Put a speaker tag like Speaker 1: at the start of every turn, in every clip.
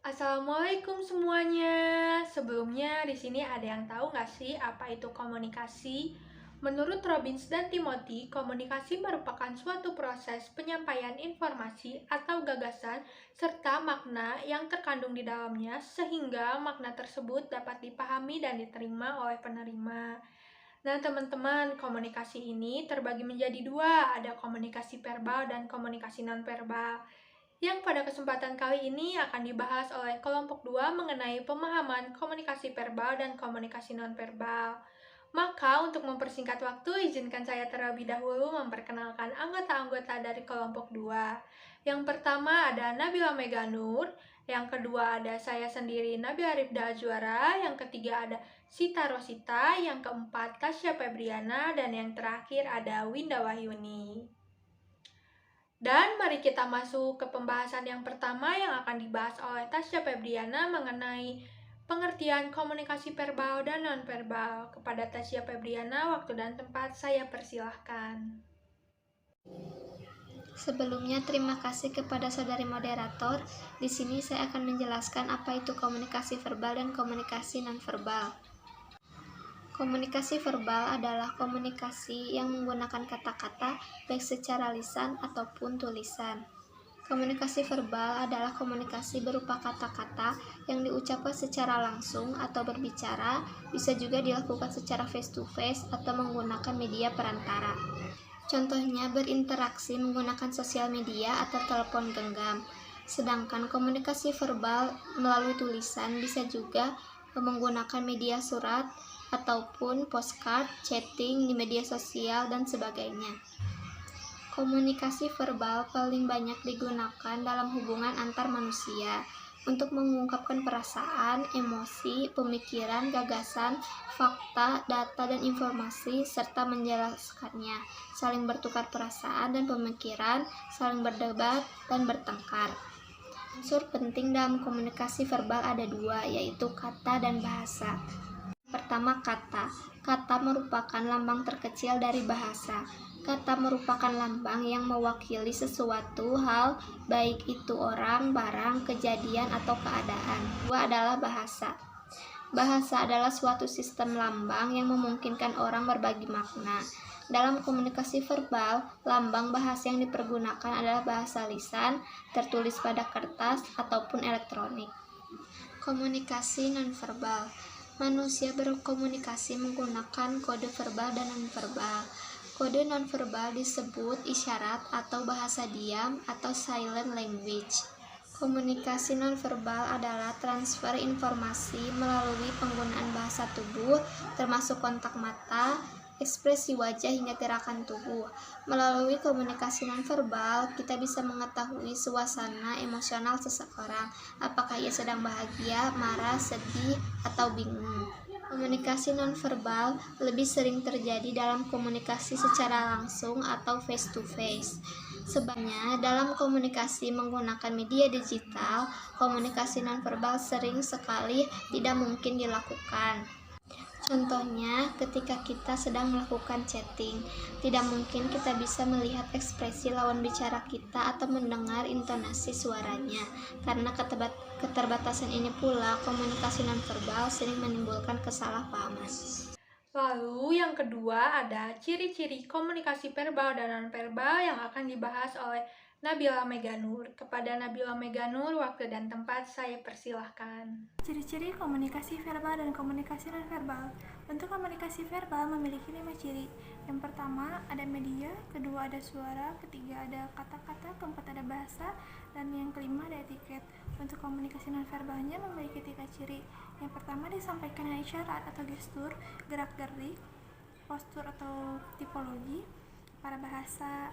Speaker 1: Assalamualaikum semuanya. Sebelumnya di sini ada yang tahu nggak sih apa itu komunikasi? Menurut Robbins dan Timothy, komunikasi merupakan suatu proses penyampaian informasi atau gagasan serta makna yang terkandung di dalamnya sehingga makna tersebut dapat dipahami dan diterima oleh penerima. Nah, teman-teman, komunikasi ini terbagi menjadi dua, ada komunikasi verbal dan komunikasi nonverbal. Yang pada kesempatan kali ini akan dibahas oleh kelompok 2 mengenai pemahaman komunikasi verbal dan komunikasi nonverbal. Maka untuk mempersingkat waktu, izinkan saya terlebih dahulu memperkenalkan anggota-anggota dari kelompok 2. Yang pertama ada Nabila Meganur, yang kedua ada saya sendiri Nabila Rifda Azwara, yang ketiga ada Sita Rosita, yang keempat Tasya Febriana, dan yang terakhir ada Winda Wahyuni. Dan mari kita masuk ke pembahasan yang pertama yang akan dibahas oleh Tasya Febriana mengenai pengertian komunikasi verbal dan nonverbal. Kepada Tasya Febriana, waktu dan tempat saya persilahkan.
Speaker 2: Sebelumnya, terima kasih kepada saudari moderator. Di sini saya akan menjelaskan apa itu komunikasi verbal dan komunikasi nonverbal. Komunikasi verbal adalah komunikasi yang menggunakan kata-kata baik secara lisan ataupun tulisan. Komunikasi verbal adalah komunikasi berupa kata-kata yang diucapkan secara langsung atau berbicara, bisa juga dilakukan secara face-to-face atau menggunakan media perantara. Contohnya berinteraksi menggunakan sosial media atau telepon genggam. Sedangkan komunikasi verbal melalui tulisan bisa juga menggunakan media surat ataupun postcard, chatting di media sosial, dan sebagainya. Komunikasi verbal paling banyak digunakan dalam hubungan antar manusia untuk mengungkapkan perasaan, emosi, pemikiran, gagasan, fakta, data, dan informasi, serta menjelaskannya, saling bertukar perasaan dan pemikiran, saling berdebat, dan bertengkar. Unsur penting dalam komunikasi verbal ada dua, yaitu kata dan bahasa. Pertama, kata. Kata merupakan lambang terkecil dari bahasa. Kata merupakan lambang yang mewakili sesuatu hal, baik itu orang, barang, kejadian, atau keadaan. Dua adalah bahasa. Bahasa adalah suatu sistem lambang yang memungkinkan orang berbagi makna. Dalam komunikasi verbal, lambang bahasa yang dipergunakan adalah bahasa lisan, tertulis pada kertas, ataupun elektronik. Komunikasi nonverbal. Manusia berkomunikasi menggunakan kode verbal dan nonverbal. Kode nonverbal disebut isyarat atau bahasa diam atau silent language. Komunikasi nonverbal adalah transfer informasi melalui penggunaan bahasa tubuh, termasuk kontak mata, ekspresi wajah, hingga gerakan tubuh. Melalui komunikasi nonverbal, kita bisa mengetahui suasana emosional seseorang, apakah ia sedang bahagia, marah, sedih, atau bingung. Komunikasi nonverbal lebih sering terjadi dalam komunikasi secara langsung atau face-to-face. Sebenarnya, dalam komunikasi menggunakan media digital, komunikasi nonverbal sering sekali tidak mungkin dilakukan. Contohnya, ketika kita sedang melakukan chatting, tidak mungkin kita bisa melihat ekspresi lawan bicara kita atau mendengar intonasi suaranya. Karena keterbatasan ini pula, komunikasi nonverbal sering menimbulkan kesalahpahaman.
Speaker 1: Lalu yang kedua ada ciri-ciri komunikasi verbal dan nonverbal yang akan dibahas oleh Nabila Meganur. Kepada Nabila Meganur, waktu dan tempat saya persilahkan.
Speaker 3: Ciri-ciri komunikasi verbal dan komunikasi nonverbal. Bentuk komunikasi verbal memiliki 5 ciri. Yang pertama ada media, kedua ada suara, ketiga ada kata-kata, keempat ada bahasa, dan yang kelima ada etiket. Untuk komunikasi nonverbalnya memiliki 3 ciri. Yang pertama disampaikan dengan isyarat atau gestur, gerak-gerik, postur atau tipologi, para bahasa,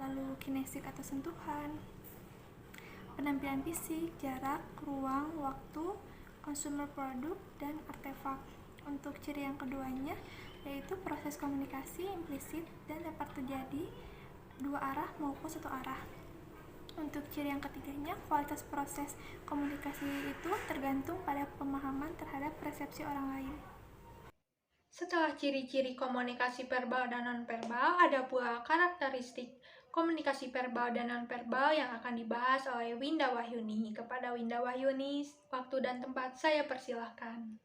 Speaker 3: lalu kinesik atau sentuhan, penampilan fisik, jarak, ruang, waktu, consumer produk, dan artefak. Untuk ciri yang keduanya yaitu proses komunikasi implisit dan dapat terjadi dua arah maupun satu arah. Untuk ciri yang ketiganya, kualitas proses komunikasi itu tergantung pada pemahaman terhadap persepsi orang lain.
Speaker 1: Setelah ciri-ciri komunikasi verbal dan nonverbal, ada pula karakteristik komunikasi verbal dan nonverbal yang akan dibahas oleh Winda Wahyuni. Kepada Winda Wahyuni, waktu dan tempat saya persilahkan.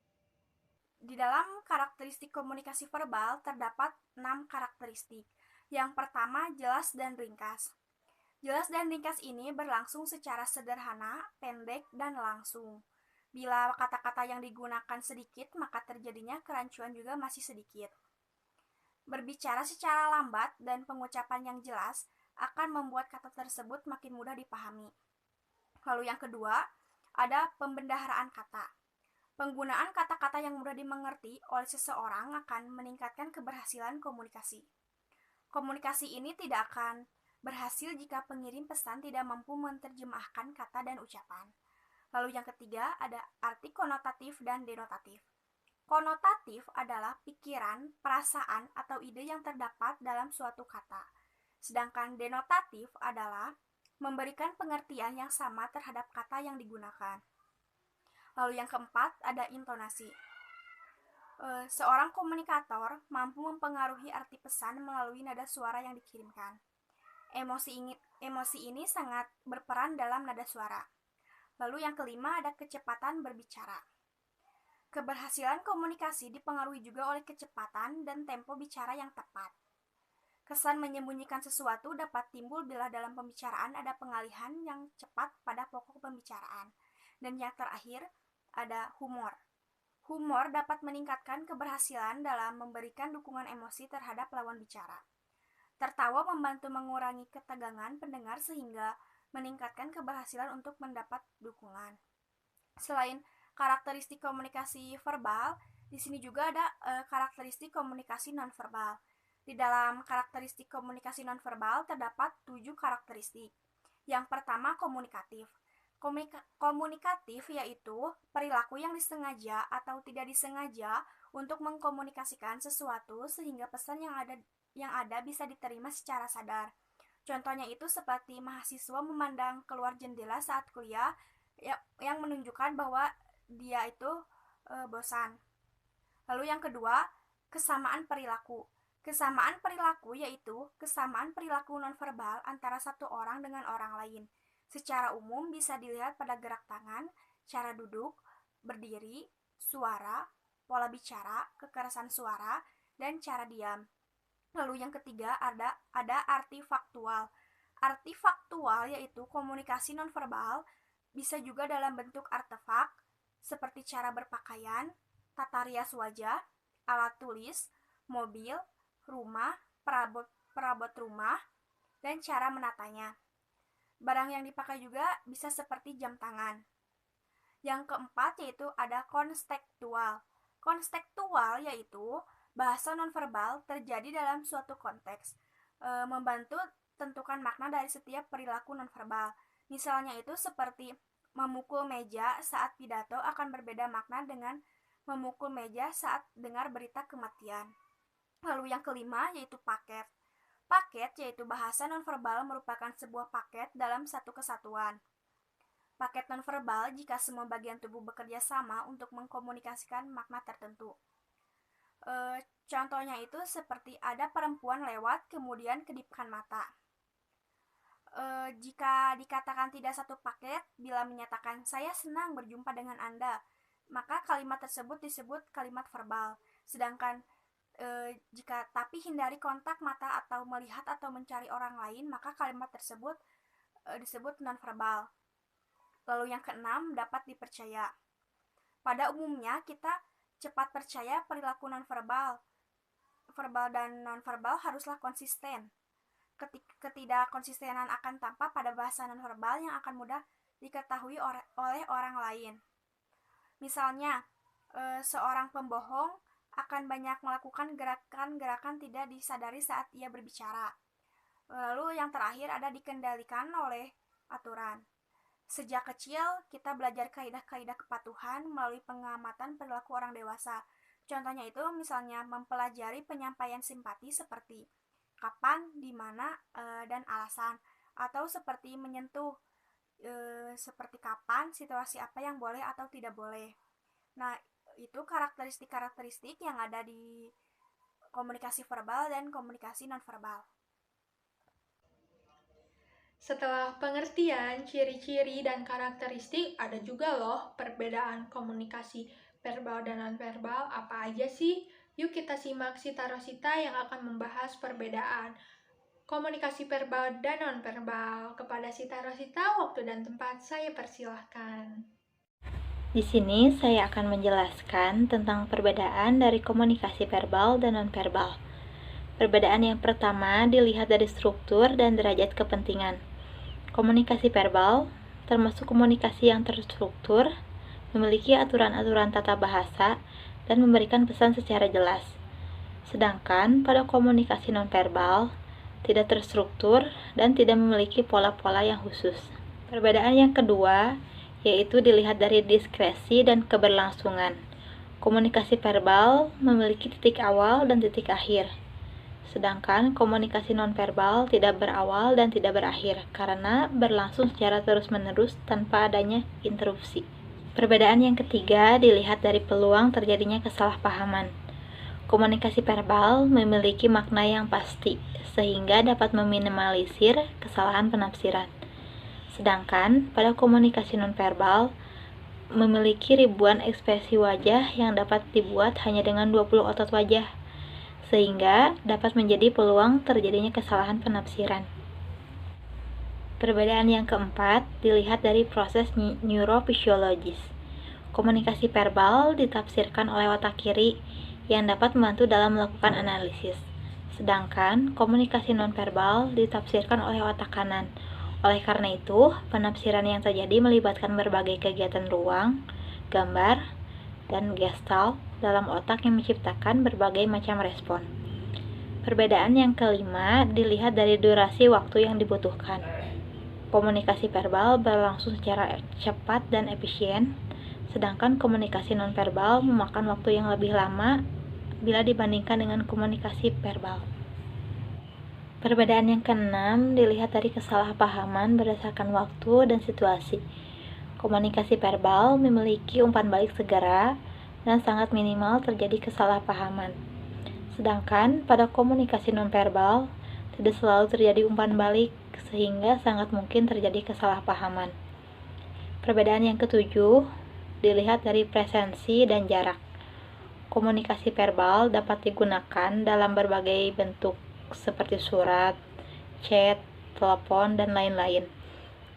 Speaker 4: Di dalam karakteristik komunikasi verbal terdapat 6 karakteristik. Yang pertama, jelas dan ringkas. Jelas dan ringkas ini berlangsung secara sederhana, pendek, dan langsung. Bila kata-kata yang digunakan sedikit, maka terjadinya kerancuan juga masih sedikit. Berbicara secara lambat dan pengucapan yang jelas akan membuat kata tersebut makin mudah dipahami. Lalu yang kedua, ada pembendaharaan kata. Penggunaan kata-kata yang mudah dimengerti oleh seseorang akan meningkatkan keberhasilan komunikasi. Komunikasi ini tidak akan berhasil jika pengirim pesan tidak mampu menerjemahkan kata dan ucapan. Lalu yang ketiga, ada arti konotatif dan denotatif. Konotatif adalah pikiran, perasaan, atau ide yang terdapat dalam suatu kata. Sedangkan denotatif adalah memberikan pengertian yang sama terhadap kata yang digunakan. Lalu yang keempat, ada intonasi. Seorang komunikator mampu mempengaruhi arti pesan melalui nada suara yang dikirimkan. Emosi ini sangat berperan dalam nada suara. Lalu yang kelima, ada kecepatan berbicara. Keberhasilan komunikasi dipengaruhi juga oleh kecepatan dan tempo bicara yang tepat. Kesan menyembunyikan sesuatu dapat timbul bila dalam pembicaraan ada pengalihan yang cepat pada pokok pembicaraan. Dan yang terakhir, ada humor. Humor dapat meningkatkan keberhasilan dalam memberikan dukungan emosi terhadap lawan bicara. Tertawa membantu mengurangi ketegangan pendengar sehingga meningkatkan keberhasilan untuk mendapat dukungan. Selain karakteristik komunikasi verbal, di sini juga ada karakteristik komunikasi nonverbal. Di dalam karakteristik komunikasi nonverbal terdapat 7 karakteristik. Yang pertama, komunikatif. Komunikatif yaitu perilaku yang disengaja atau tidak disengaja untuk mengkomunikasikan sesuatu sehingga pesan yang ada bisa diterima secara sadar. Contohnya itu seperti mahasiswa memandang keluar jendela saat kuliah yang menunjukkan bahwa dia itu bosan. Lalu yang kedua, kesamaan perilaku. Kesamaan perilaku yaitu kesamaan perilaku nonverbal antara satu orang dengan orang lain. Secara umum bisa dilihat pada gerak tangan, cara duduk, berdiri, suara, pola bicara, kekerasan suara, dan cara diam. Lalu yang ketiga ada arti faktual. Arti faktual yaitu komunikasi nonverbal bisa juga dalam bentuk artefak seperti cara berpakaian, tata rias wajah, alat tulis, mobil, rumah, perabot rumah, dan cara menatanya. Barang yang dipakai juga bisa seperti jam tangan. Yang keempat yaitu ada konstekstual. Konstekstual yaitu bahasa nonverbal terjadi dalam suatu konteks, membantu tentukan makna dari setiap perilaku nonverbal. Misalnya itu seperti memukul meja saat pidato akan berbeda makna dengan memukul meja saat dengar berita kematian. Lalu yang kelima yaitu paket. Paket yaitu bahasa nonverbal merupakan sebuah paket dalam satu kesatuan. Paket nonverbal jika semua bagian tubuh bekerja sama untuk mengkomunikasikan makna tertentu. Contohnya itu seperti ada perempuan lewat kemudian kedipkan mata. Jika dikatakan tidak satu paket, bila menyatakan saya senang berjumpa dengan Anda, maka kalimat tersebut disebut kalimat verbal. Sedangkan jika tapi hindari kontak mata atau melihat atau mencari orang lain, maka kalimat tersebut disebut nonverbal. Lalu yang keenam, dapat dipercaya. Pada umumnya kita cepat percaya perilaku nonverbal. Verbal dan nonverbal haruslah konsisten. Ketidakkonsistenan akan tampak pada bahasa nonverbal yang akan mudah diketahui oleh orang lain. Misalnya, seorang pembohong akan banyak melakukan gerakan-gerakan tidak disadari saat ia berbicara. Lalu yang terakhir ada dikendalikan oleh aturan. Sejak kecil kita belajar kaidah-kaidah kepatuhan melalui pengamatan perilaku orang dewasa. Contohnya itu misalnya mempelajari penyampaian simpati seperti kapan, di mana, dan alasan. Atau seperti menyentuh, seperti kapan, situasi apa yang boleh atau tidak boleh. Nah, itu karakteristik-karakteristik yang ada di komunikasi verbal dan komunikasi nonverbal.
Speaker 1: Setelah pengertian, ciri-ciri, dan karakteristik, ada juga loh perbedaan komunikasi verbal dan nonverbal. Apa aja sih? Yuk kita simak Sita Rosita yang akan membahas perbedaan komunikasi verbal dan nonverbal. Kepada Sita Rosita, waktu dan tempat saya persilahkan.
Speaker 5: Di sini saya akan menjelaskan tentang perbedaan dari komunikasi verbal dan nonverbal. Perbedaan yang pertama dilihat dari struktur dan derajat kepentingan. Komunikasi verbal, termasuk komunikasi yang terstruktur, memiliki aturan-aturan tata bahasa dan memberikan pesan secara jelas. Sedangkan pada komunikasi nonverbal, tidak terstruktur dan tidak memiliki pola-pola yang khusus. Perbedaan yang kedua yaitu dilihat dari diskresi dan keberlangsungan. Komunikasi verbal memiliki titik awal dan titik akhir. Sedangkan komunikasi nonverbal tidak berawal dan tidak berakhir karena berlangsung secara terus-menerus tanpa adanya interupsi. Perbedaan yang ketiga dilihat dari peluang terjadinya kesalahpahaman. Komunikasi verbal memiliki makna yang pasti sehingga dapat meminimalisir kesalahan penafsiran. Sedangkan pada komunikasi nonverbal memiliki ribuan ekspresi wajah yang dapat dibuat hanya dengan 20 otot wajah, sehingga dapat menjadi peluang terjadinya kesalahan penafsiran. Perbedaan yang keempat dilihat dari proses neurofisiologis. Komunikasi verbal ditafsirkan oleh otak kiri yang dapat membantu dalam melakukan analisis. Sedangkan komunikasi nonverbal ditafsirkan oleh otak kanan. Oleh karena itu, penafsiran yang terjadi melibatkan berbagai kegiatan ruang, gambar, dan gestalt dalam otak yang menciptakan berbagai macam respon. Perbedaan yang kelima dilihat dari durasi waktu yang dibutuhkan. Komunikasi verbal berlangsung secara cepat dan efisien, sedangkan komunikasi nonverbal memakan waktu yang lebih lama bila dibandingkan dengan komunikasi verbal. Perbedaan yang keenam dilihat dari kesalahpahaman berdasarkan waktu dan situasi. Komunikasi verbal memiliki umpan balik segera dan sangat minimal terjadi kesalahpahaman. Sedangkan pada komunikasi nonverbal tidak selalu terjadi umpan balik sehingga sangat mungkin terjadi kesalahpahaman. Perbedaan yang ketujuh dilihat dari presensi dan jarak. Komunikasi verbal dapat digunakan dalam berbagai bentuk seperti surat, chat, telepon, dan lain-lain.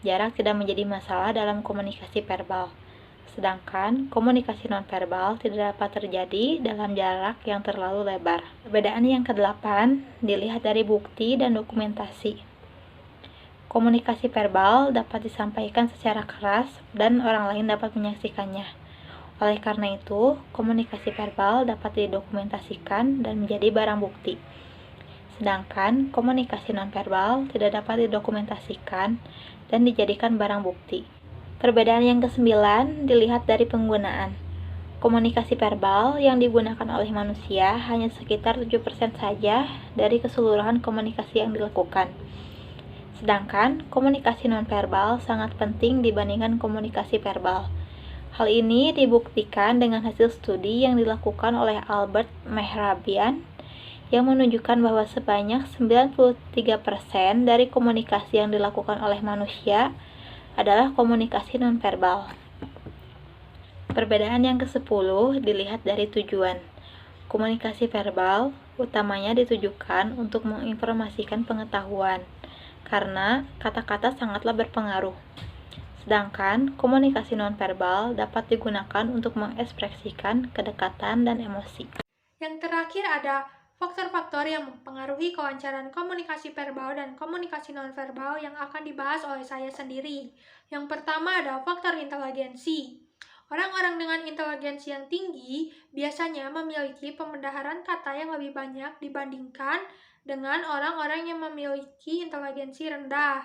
Speaker 5: Jarak tidak menjadi masalah dalam komunikasi verbal. Sedangkan komunikasi nonverbal tidak dapat terjadi dalam jarak yang terlalu lebar. Perbedaan yang kedelapan dilihat dari bukti dan dokumentasi. Komunikasi verbal dapat disampaikan secara keras dan orang lain dapat menyaksikannya. Oleh karena itu, komunikasi verbal dapat didokumentasikan dan menjadi barang bukti. Sedangkan komunikasi nonverbal tidak dapat didokumentasikan dan dijadikan barang bukti. Perbedaan yang kesembilan dilihat dari penggunaan. Komunikasi verbal yang digunakan oleh manusia hanya sekitar 7% saja dari keseluruhan komunikasi yang dilakukan. Sedangkan komunikasi nonverbal sangat penting dibandingkan komunikasi verbal. Hal ini dibuktikan dengan hasil studi yang dilakukan oleh Albert Mehrabian yang menunjukkan bahwa sebanyak 93% dari komunikasi yang dilakukan oleh manusia adalah komunikasi nonverbal. Perbedaan yang ke-10 dilihat dari tujuan. Komunikasi verbal utamanya ditujukan untuk menginformasikan pengetahuan, karena kata-kata sangatlah berpengaruh. Sedangkan komunikasi nonverbal dapat digunakan untuk mengekspresikan kedekatan dan emosi.
Speaker 1: Yang terakhir ada faktor-faktor yang mempengaruhi kelancaran komunikasi verbal dan komunikasi nonverbal yang akan dibahas oleh saya sendiri. Yang pertama ada faktor inteligensi. Orang-orang dengan inteligensi yang tinggi biasanya memiliki pembendaharaan kata yang lebih banyak dibandingkan dengan orang-orang yang memiliki inteligensi rendah.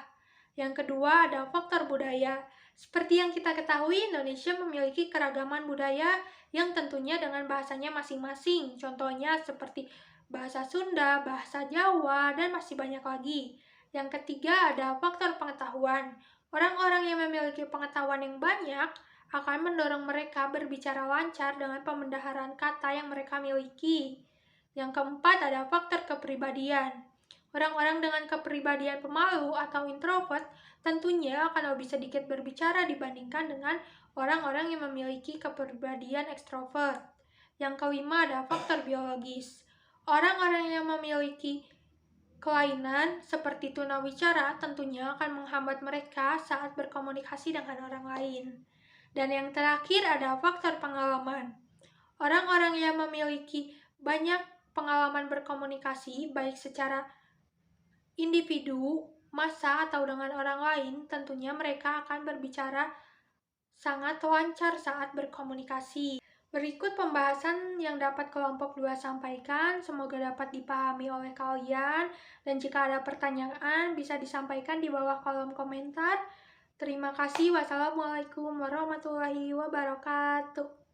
Speaker 1: Yang kedua ada faktor budaya. Seperti yang kita ketahui, Indonesia memiliki keragaman budaya yang tentunya dengan bahasanya masing-masing. Contohnya seperti bahasa Sunda, bahasa Jawa, dan masih banyak lagi. Yang ketiga ada faktor pengetahuan. Orang-orang yang memiliki pengetahuan yang banyak akan mendorong mereka berbicara lancar dengan pembendaharaan kata yang mereka miliki. Yang keempat ada faktor kepribadian. Orang-orang dengan kepribadian pemalu atau introvert tentunya akan lebih sedikit berbicara dibandingkan dengan orang-orang yang memiliki kepribadian ekstrovert. Yang kelima ada faktor biologis. Orang-orang yang memiliki kelainan seperti tunawicara tentunya akan menghambat mereka saat berkomunikasi dengan orang lain. Dan yang terakhir ada faktor pengalaman. Orang-orang yang memiliki banyak pengalaman berkomunikasi, baik secara individu, massa, atau dengan orang lain, tentunya mereka akan berbicara sangat lancar saat berkomunikasi. Berikut pembahasan yang dapat kelompok 2 sampaikan, semoga dapat dipahami oleh kalian, dan jika ada pertanyaan bisa disampaikan di bawah kolom komentar. Terima kasih. Wassalamualaikum warahmatullahi wabarakatuh.